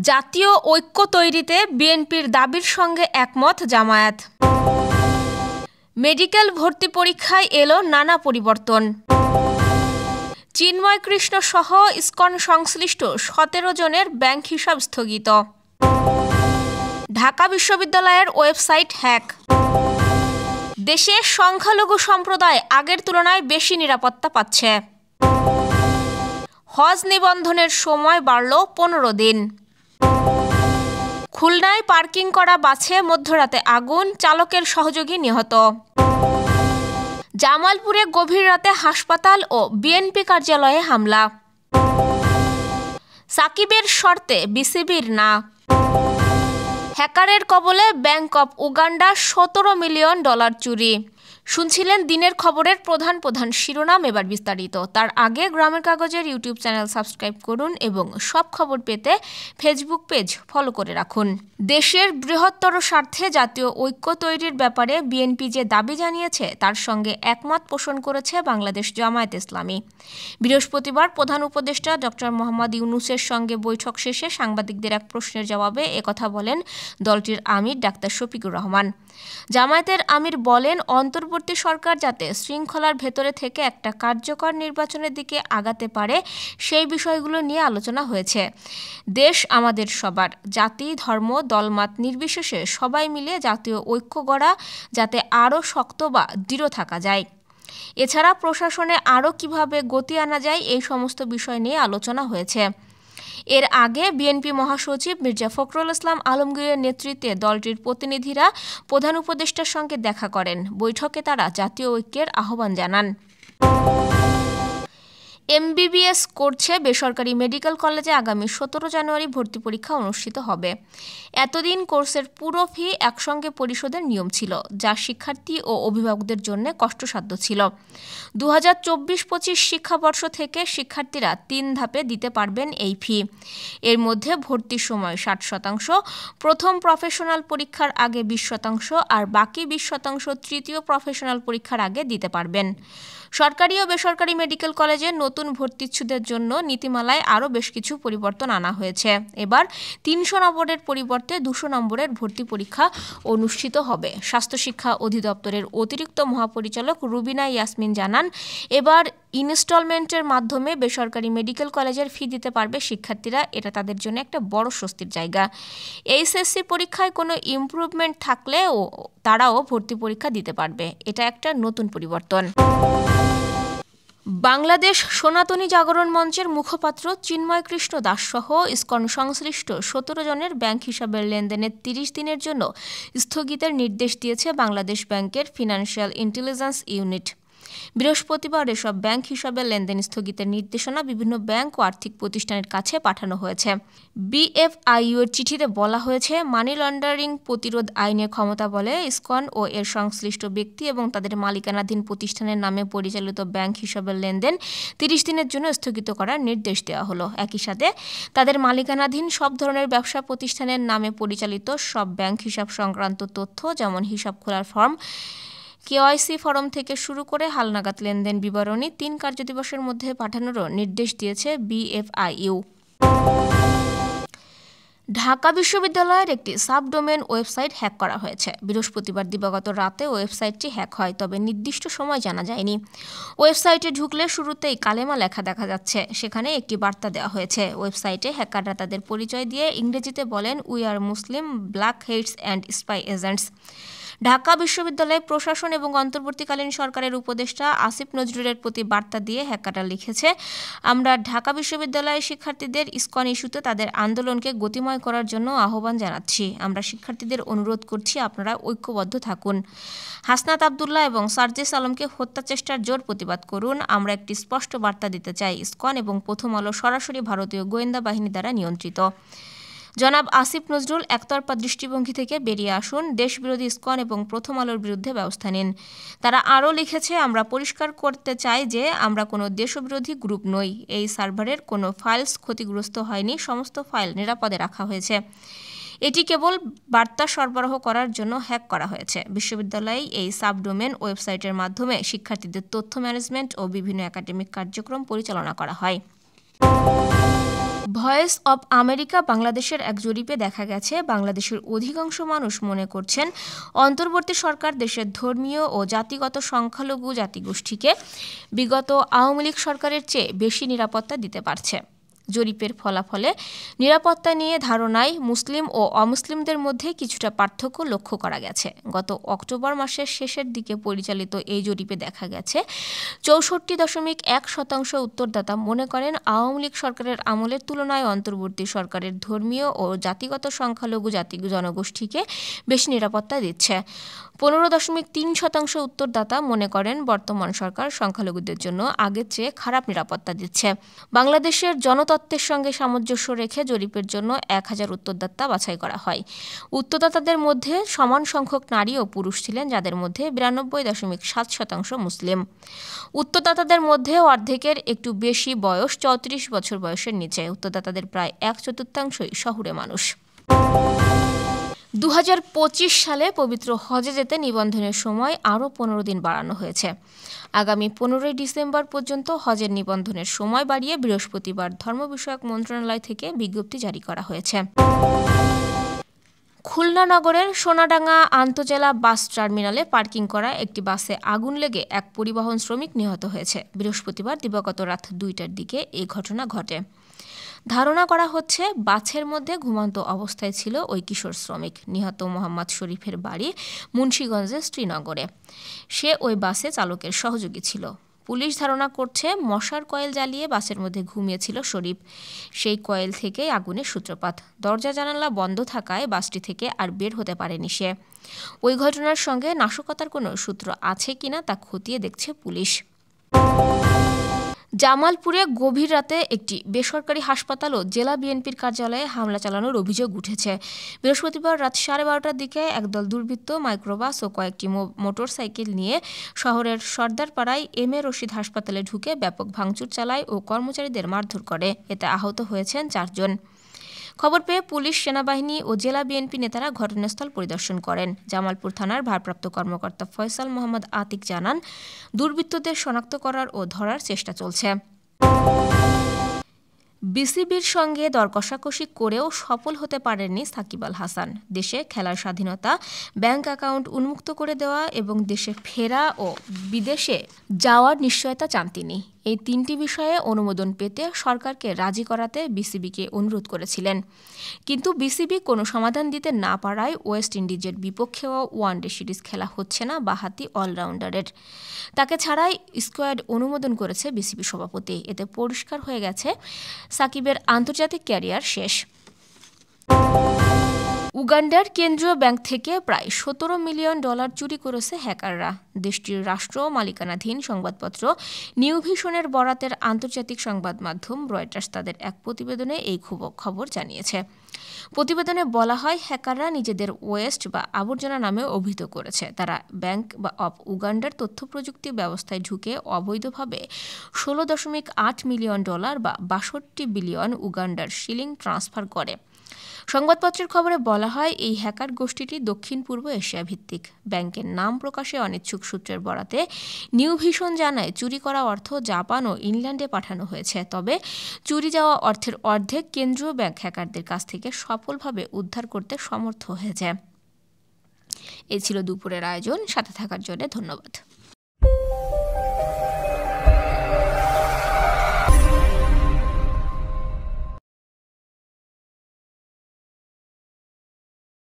জাতীয় ঐক্য তৈরিতে বিএনপির দাবির সঙ্গে একমত জামায়াত। মেডিকেল ভর্তি পরীক্ষায় এলো নানা পরিবর্তন। চিন্ময় কৃষ্ণ সহ ইসকন সংশ্লিষ্ট 17 জনের ব্যাংক হিসাব স্থগিত। ঢাকা বিশ্ববিদ্যালয়ের ওয়েবসাইট হ্যাক। দেশে সংখ্যালঘু সম্প্রদায় আগের তুলনায় বেশি নিরাপত্তা পাচ্ছে। হজ নিবন্ধনের সময় বাড়ল 15 দিন। খুলনায় পার্কিং করা বাসে মধ্যরাতে আগুন, চালকের সহযোগী নিহত। জামালপুরে গভীর রাতে হাসপাতাল ও বিএনপি কার্যালয়ে হামলা। সাকিবের শর্তে বিসিবির না। হ্যাকারের কবলে ব্যাংক অব উগান্ডা $17 মিলিয়ন চুরি। শুনছিলেন দিনের খবরের প্রধান শিরোনাম, এবার বিস্তারিত। তার আগে গ্রামের কাগজের ইউটিউব চ্যানেল সাবস্ক্রাইব করুন এবং সব খবর পেতে ফেসবুক পেজ ফলো করে রাখুন। দেশের বৃহত্তর স্বার্থে জাতীয় ঐক্য তৈরির ব্যাপারে বিএনপি যে দাবি জানিয়েছে তার সঙ্গে একমত পোষণ করেছে বাংলাদেশ জামায়াত ইসলামী। বৃহস্পতিবার প্রধান উপদেষ্টা ডক্টর মোহাম্মদ ইউনূসের সঙ্গে বৈঠক শেষে সাংবাদিকদের এক প্রশ্নের জবাবে একথা বলেন দলটির আমির ডাক্তার শফিকুর রহমান। জামায়াতের আমির বলেন, অন্তর্বর্তী সরকার যাতে শৃঙ্খলার ভেতরে থেকে একটা কার্যকর নির্বাচনের দিকে আগাতে পারে সেই বিষয়গুলো নিয়ে আলোচনা হয়েছে। দেশ আমাদের সবার, জাতি, ধর্ম, দলমত নির্বিশেষে সবাই মিলে জাতীয় ঐক্য গড়া যাতে আরও শক্ত বা দৃঢ় থাকা যায়। এছাড়া প্রশাসনে আরও কিভাবে গতি আনা যায় এই সমস্ত বিষয় নিয়ে আলোচনা হয়েছে। এর আগে বিএনপি মহাসচিব মির্জা ফখরুল ইসলাম আলমগীরের নেতৃত্বে দলটির প্রতিনিধিরা প্রধান উপদেষ্টার সঙ্গে দেখা করেন। বৈঠকে তারা জাতীয় ঐক্যের আহ্বান জানান। এমবিবিএস করছে বেসরকারি মেডিকেল কলেজে আগামী 17 জানুয়ারি ভর্তি পরীক্ষা অনুষ্ঠিত হবে। এতদিন কোর্সের পুরো ফি একসঙ্গে পরিশোধের নিয়ম ছিল, যা শিক্ষার্থী ও অভিভাবকদের জন্য কষ্টসাধ্য ছিল। 2024-25 শিক্ষাবর্ষ থেকে শিক্ষার্থীরা 3 ধাপে দিতে পারবেন এই ফি। এর মধ্যে ভর্তির সময় 60%, প্রথম প্রফেশনাল পরীক্ষার আগে 20% আর বাকি 20% তৃতীয় প্রফেশনাল পরীক্ষার আগে দিতে পারবেন। সরকারি ও বেসরকারি মেডিকেল কলেজে নতুন ভর্তিচ্ছুদের জন্য নীতিমালায় আরও বেশ কিছু পরিবর্তন আনা হয়েছে। এবার 300 নম্বরের পরিবর্তে 200 নম্বরের ভর্তি পরীক্ষা অনুষ্ঠিত হবে। স্বাস্থ্য শিক্ষা অধিদপ্তরের অতিরিক্ত মহাপরিচালক রুবিনা ইয়াসমিন জানান, এবার ইনস্টলমেন্টের মাধ্যমে বেসরকারি মেডিকেল কলেজের ফি দিতে পারবে শিক্ষার্থীরা। এটা তাদের জন্য একটা বড় স্বস্তির জায়গা। এইচএসসি পরীক্ষায় কোনো ইমপ্রুভমেন্ট থাকলেও তারাও ভর্তি পরীক্ষা দিতে পারবে। এটা একটা নতুন পরিবর্তন। বাংলাদেশ সনাতনী জাগরণ মঞ্চের মুখপাত্র চিন্ময় কৃষ্ণ দাস সহ ইসকন সংশ্লিষ্ট 17 জনের ব্যাংক হিসাবের লেনদেনের 30 দিনের জন্য স্থগিতের নির্দেশ দিয়েছে বাংলাদেশ ব্যাংকের ফিনান্সিয়াল ইন্টেলিজেন্স ইউনিট। বৃহস্পতিবার এসব ব্যাংক হিসাবে লেনদেন স্থগিতের নির্দেশনা বিভিন্ন ব্যাংক ও আর্থিক প্রতিষ্ঠানের কাছে পাঠানো হয়েছে। বিএফআইইউ-এর চিঠিতে বলা হয়েছে, মানি লন্ডারিং প্রতিরোধ আইনের ক্ষমতা বলে ইসকন ও এর সংশ্লিষ্ট ব্যক্তি এবং তাদের মালিকানাধীন প্রতিষ্ঠানের নামে পরিচালিত ব্যাংক হিসাবের লেনদেন 30 দিনের জন্য স্থগিত করার নির্দেশ দেওয়া হলো। একই সাথে তাদের মালিকানাধীন সব ধরনের ব্যবসা প্রতিষ্ঠানের নামে পরিচালিত সব ব্যাংক হিসাব সংক্রান্ত তথ্য, যেমন হিসাব খোলার ফর্ম, কেওয়াইসি ফরম থেকে শুরু করে হালনাগাদ লেনদেন বিবরণী 3 কার্যদিবসের মধ্যে পাঠানোরও নির্দেশ দিয়েছে বিএফআইইউ। ঢাকা বিশ্ববিদ্যালয়ের একটি সাবডোমেন ওয়েবসাইট হ্যাক করা হয়েছে। বৃহস্পতিবার দিবাগত রাতে ওয়েবসাইটটি হ্যাক হয়, তবে নির্দিষ্ট সময় জানা যায়নি। ওয়েবসাইটে ঢুকলে শুরুতেই কালেমা লেখা দেখা যাচ্ছে। সেখানে একটি বার্তা দেওয়া হয়েছে। ওয়েবসাইটে হ্যাকাররা তাদের পরিচয় দিয়ে ইংরেজিতে বলেন, we are Muslim, black heads and spy agents. Dhaka বিশ্ববিদ্যালয় প্রশাসন এবং অন্তর্বর্তীকালীন সরকারের উপদেষ্টা আসিফ নজরুলের প্রতি বার্তা দিয়ে হ্যাকাররা লিখেছে, আমরা ঢাকা বিশ্ববিদ্যালয়ের শিক্ষার্থীদের ইসকন ইস্যুতে তাদের আন্দোলনকে গতিময় করার জন্য আহ্বান জানাচ্ছি। আমরা শিক্ষার্থীদের অনুরোধ করছি, আপনারা ঐক্যবদ্ধ থাকুন। হাসনাত আবদুল্লাহ এবং সার্জিস আলমকে হত্যা চেষ্টার জোর প্রতিবাদ করুন। আমরা একটি স্পষ্ট বার্তা দিতে চাই, ইসকন এবং প্রথম আলো সরাসরি ভারতীয় গোয়েন্দা বাহিনী দ্বারা নিয়ন্ত্রিত। জনাব আসিফ নজরুল, একতরফা দৃষ্টিভঙ্গি থেকে বেরিয়ে আসুন, দেশবিরোধী ইসকন এবং প্রথম আলোর বিরুদ্ধে ব্যবস্থা নিন। তারা আরও লিখেছে, আমরা পরিষ্কার করতে চাই যে আমরা কোনো দেশবিরোধী গ্রুপ নই। এই সার্ভারের কোনো ফাইলস ক্ষতিগ্রস্ত হয়নি, সমস্ত ফাইল নিরাপদে রাখা হয়েছে। এটি কেবল বার্তা সরবরাহ করার জন্য হ্যাক করা হয়েছে। বিশ্ববিদ্যালয়ে এই সাবডোমেন ওয়েবসাইটের মাধ্যমে শিক্ষার্থীদের তথ্য ম্যানেজমেন্ট ও বিভিন্ন একাডেমিক কার্যক্রম পরিচালনা করা হয়। ভয়েস অব আমেরিকা বাংলাদেশের এক জরিপে দেখা গেছে, বাংলাদেশের অধিকাংশ মানুষ মনে করছেন অন্তর্বর্তী সরকার দেশের ধর্মীয় ও জাতিগত সংখ্যালঘু জাতিগোষ্ঠীকে বিগত আওয়ামী লীগ সরকারের চেয়ে বেশি নিরাপত্তা দিতে পারছে। জরিপের ফলাফলে নিরাপত্তা নিয়ে ধারণায় মুসলিম ও অমুসলিমদের মধ্যে কিছুটা পার্থক্য লক্ষ্য করা গেছে। গত অক্টোবর মাসের শেষের দিকে পরিচালিত এই জরিপে দেখা গেছে 64.1% উত্তরদাতা মনে করেন আওয়ামী লীগ সরকারের আমলের তুলনায় অন্তর্বর্তী সরকারের ধর্মীয় ও জাতিগত সংখ্যালঘু জনগোষ্ঠীকে বেশি নিরাপত্তা দিচ্ছে। 15.3% উত্তরদাতা মনে করেন বর্তমান সরকার সংখ্যালঘুদের জন্য আগের চেয়ে খারাপ নিরাপত্তা দিচ্ছে। বাংলাদেশের জনতত্ত্বের সঙ্গে সামঞ্জস্য রেখে জরিপের জন্য 1000 উত্তরদাতা বাছাই করা হয়। উত্তরদাতাদের মধ্যে সমান সংখ্যক নারী ও পুরুষ ছিলেন, যাদের মধ্যে 92.7% মুসলিম। উত্তরদাতাদের মধ্যে অর্ধেকের একটু বেশি বয়স 34 বছর বয়সের নিচে। উত্তরদাতাদের প্রায় 1/4 শহুরে মানুষ। 2025 সালে পবিত্র হজে যেতে নিবন্ধনের সময় আরও 15 দিন বাড়ানো হয়েছে। আগামী 15 ডিসেম্বর পর্যন্ত হজের নিবন্ধনের সময় বাড়িয়ে বৃহস্পতিবার ধর্ম বিষয়ক মন্ত্রণালয় থেকে বিজ্ঞপ্তি জারি করা হয়েছে। খুলনা নগরের সোনাডাঙ্গা আন্তজেলা বাস টার্মিনালে পার্কিং করা একটি বাসে আগুন লেগে এক পরিবহন শ্রমিক নিহত হয়েছে। বৃহস্পতিবার দিবাগত রাত 2টার দিকে এই ঘটনা ঘটে। ধারণা করা হচ্ছে বাসের মধ্যে ঘুমন্ত অবস্থায় ছিল ওই কিশোর শ্রমিক। নিহত মোহাম্মদ শরীফের বাড়ি মুন্সিগঞ্জের শ্রীনগরে। সে ওই বাসে চালকের সহযোগী ছিল। পুলিশ ধারণা করছে মশার কয়েল জ্বালিয়ে বাসের মধ্যে ঘুমিয়েছিল শরীফ। সেই কয়েল থেকেই আগুনের সূত্রপাত। দরজা জানালা বন্ধ থাকায় বাসটি থেকে আর বের হতে পারেনি সে। ওই ঘটনার সঙ্গে নাশকতার কোনো সূত্র আছে কিনা তা খতিয়ে দেখছে পুলিশ। জামালপুরে গভীর রাতে একটি বেসরকারি হাসপাতাল ও জেলা বিএনপির কার্যালয়ে হামলা চালানোর অভিযোগ উঠেছে। বৃহস্পতিবার রাত 12:30টার দিকে একদল দুর্বৃত্ত মাইক্রোবাস ও কয়েকটি মোটরসাইকেল নিয়ে শহরের সর্দারপাড়ায় এম এ রশিদ হাসপাতালে ঢুকে ব্যাপক ভাঙচুর চালায় ও কর্মচারীদের মারধর করে। এতে আহত হয়েছেন 4 জন। খবর পেয়ে পুলিশ, সেনাবাহিনী ও জেলা বিএনপি নেতারা ঘটনাস্থল পরিদর্শন করেন। জামালপুর থানার ভারপ্রাপ্ত কর্মকর্তা ফয়সাল মোহাম্মদ আতিক জানান, দুর্বৃত্তদের শনাক্ত করার ও ধরার চেষ্টা চলছে। বিসিবির সঙ্গে দর কষাকষি করেও সফল হতে পারেননি সাকিব আল হাসান। দেশে খেলার স্বাধীনতা, ব্যাংক অ্যাকাউন্ট উন্মুক্ত করে দেওয়া এবং দেশে ফেরা ও বিদেশে যাওয়ার নিশ্চয়তা চান তিনি। এই 3টি বিষয়ে অনুমোদন পেতে সরকারকে রাজি করাতে বিসিবিকে অনুরোধ করেছিলেন। কিন্তু বিসিবি কোনো সমাধান দিতে না পারায় ওয়েস্ট ইন্ডিজের বিপক্ষেও ওয়ানডে সিরিজ খেলা হচ্ছে না বাঁহাতি অলরাউন্ডারের। তাকে ছাড়াই স্কোয়াড অনুমোদন করেছে বিসিবি সভাপতি। এতে পরিষ্কার হয়ে গেছে সাকিবের আন্তর্জাতিক ক্যারিয়ার শেষ। উগান্ডার কেন্দ্রীয় ব্যাংক থেকে প্রায় $17 মিলিয়ন চুরি করেছে হ্যাকাররা। দেশটির রাষ্ট্র মালিকানাধীন সংবাদপত্র নিউ ভিশনের বরাতের আন্তর্জাতিক সংবাদ মাধ্যম রয়টার্স তাদের এক প্রতিবেদনে এই খবর জানিয়েছে। প্রতিবেদনে বলা হয়, হ্যাকাররা নিজেদের ওয়েস্ট বা আবর্জনা নামে অভিহিত করেছে। তারা ব্যাংক অব উগান্ডার তথ্য প্রযুক্তি ব্যবস্থায় ঢুকে অবৈধভাবে $16.8 মিলিয়ন বা 62 বিলিয়ন উগান্ডার শিলিং ট্রান্সফার করে। সংবাদপত্রের খবরে বলা হয়, এই হ্যাকার গোষ্ঠীটি দক্ষিণ পূর্ব এশিয়া ভিত্তিক। ব্যাংকের নাম প্রকাশে অনিচ্ছুক সূত্রের বরাতে নিউ ভিশন জানায়, চুরি করা অর্থ জাপান ও ইংল্যান্ডে পাঠানো হয়েছে। তবে চুরি যাওয়া অর্থের অর্ধেক কেন্দ্রীয় ব্যাংক হ্যাকারদের কাছ থেকে সফলভাবে উদ্ধার করতে সমর্থ হয়েছে। এই ছিল দুপুরের আয়োজন। সাথে থাকার জন্য ধন্যবাদ।